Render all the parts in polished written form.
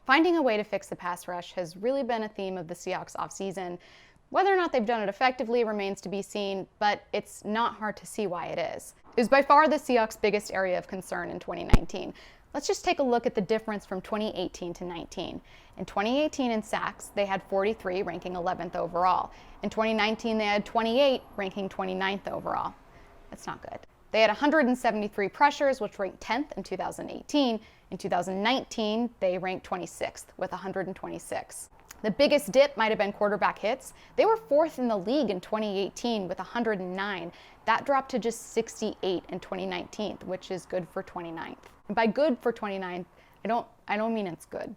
Finding a way to fix the pass rush has really been a theme of the Seahawks offseason. Whether or not they've done it effectively remains to be seen, but it's not hard to see why it is. It was by far the Seahawks' biggest area of concern in 2019. Let's just take a look at the difference from 2018 to 19. In 2018 in sacks, they had 43, ranking 11th overall. In 2019, they had 28, ranking 29th overall. That's not good. They had 173 pressures, which ranked 10th in 2018. In 2019, they ranked 26th with 126. The biggest dip might have been quarterback hits. They were 4th in the league in 2018 with 109. That dropped to just 68 in 2019, which is good for 29th. And by good for 29th, I don't mean it's good.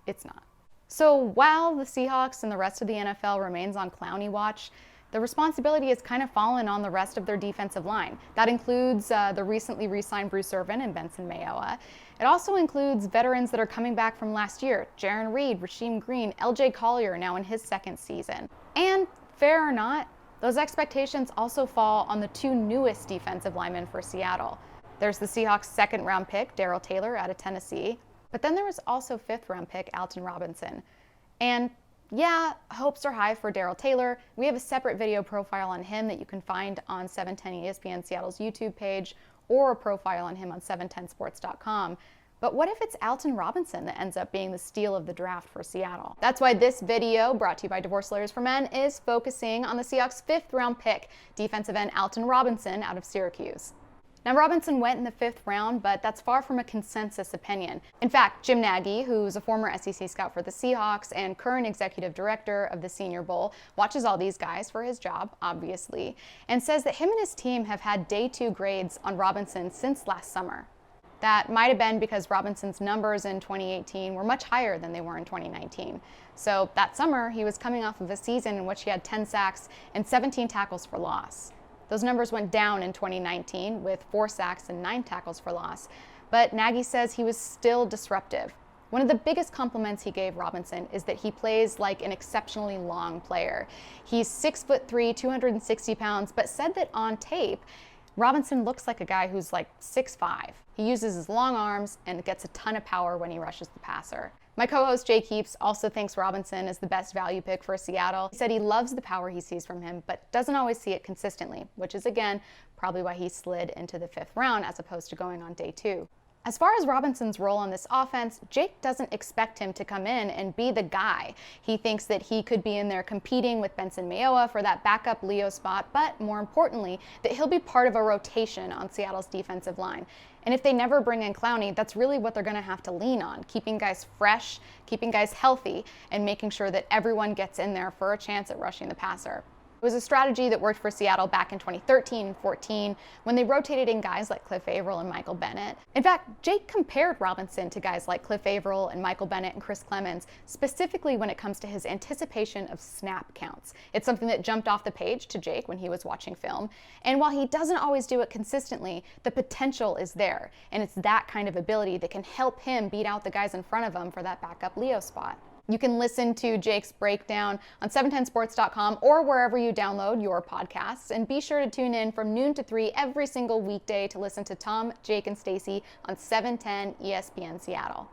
It's not. So while the Seahawks and the rest of the NFL remains on Clowney watch, the responsibility has kind of fallen on the rest of their defensive line. That includes the recently re-signed Bruce Irvin and Benson Mayowa. It also includes veterans that are coming back from last year: Jarran Reed, Rasheem Green, LJ Collier, now in his second season. And fair or not, those expectations also fall on the two newest defensive linemen for Seattle. There's the Seahawks' second-round pick, Darrell Taylor, out of Tennessee. But then there was also fifth-round pick, Alton Robinson. And yeah, hopes are high for Darrell Taylor. We have a separate video profile on him that you can find on 710 ESPN Seattle's YouTube page, or a profile on him on 710sports.com. But what if it's Alton Robinson that ends up being the steal of the draft for Seattle? That's why this video, brought to you by Divorce Lawyers for Men, is focusing on the Seahawks' fifth-round pick, defensive end Alton Robinson out of Syracuse. Now, Robinson went in the fifth round, but that's far from a consensus opinion. In fact, Jim Nagy, who's a former SEC scout for the Seahawks and current executive director of the Senior Bowl, watches all these guys for his job, obviously, and says that him and his team have had day 2 grades on Robinson since last summer. That might have been because Robinson's numbers in 2018 were much higher than they were in 2019. So that summer, he was coming off of a season in which he had 10 sacks and 17 tackles for loss. Those numbers went down in 2019 with 4 sacks and 9 tackles for loss, but Nagy says he was still disruptive. One of the biggest compliments he gave Robinson is that he plays like an exceptionally long player. He's 6'3", 260 pounds, but said that on tape, Robinson looks like a guy who's like 6'5". He uses his long arms and gets a ton of power when he rushes the passer. My co-host Jay Keeps also thinks Robinson is the best value pick for Seattle. He said he loves the power he sees from him, but doesn't always see it consistently, which is, again, probably why he slid into the 5th round as opposed to going on day 2. As far as Robinson's role on this offense, Jake doesn't expect him to come in and be the guy. He thinks that he could be in there competing with Benson Mayowa for that backup Leo spot, but more importantly, that he'll be part of a rotation on Seattle's defensive line. And if they never bring in Clowney, that's really what they're going to have to lean on, keeping guys fresh, keeping guys healthy, and making sure that everyone gets in there for a chance at rushing the passer. It was a strategy that worked for Seattle back in 2013 and 14 when they rotated in guys like Cliff Averill and Michael Bennett. In fact, Jake compared Robinson to guys like Cliff Averill and Michael Bennett and Chris Clemens, specifically when it comes to his anticipation of snap counts. It's something that jumped off the page to Jake when he was watching film. And while he doesn't always do it consistently, the potential is there. And it's that kind of ability that can help him beat out the guys in front of him for that backup Leo spot. You can listen to Jake's breakdown on 710sports.com or wherever you download your podcasts. And be sure to tune in from noon to 3 every single weekday to listen to Tom, Jake, and Stacy on 710 ESPN Seattle.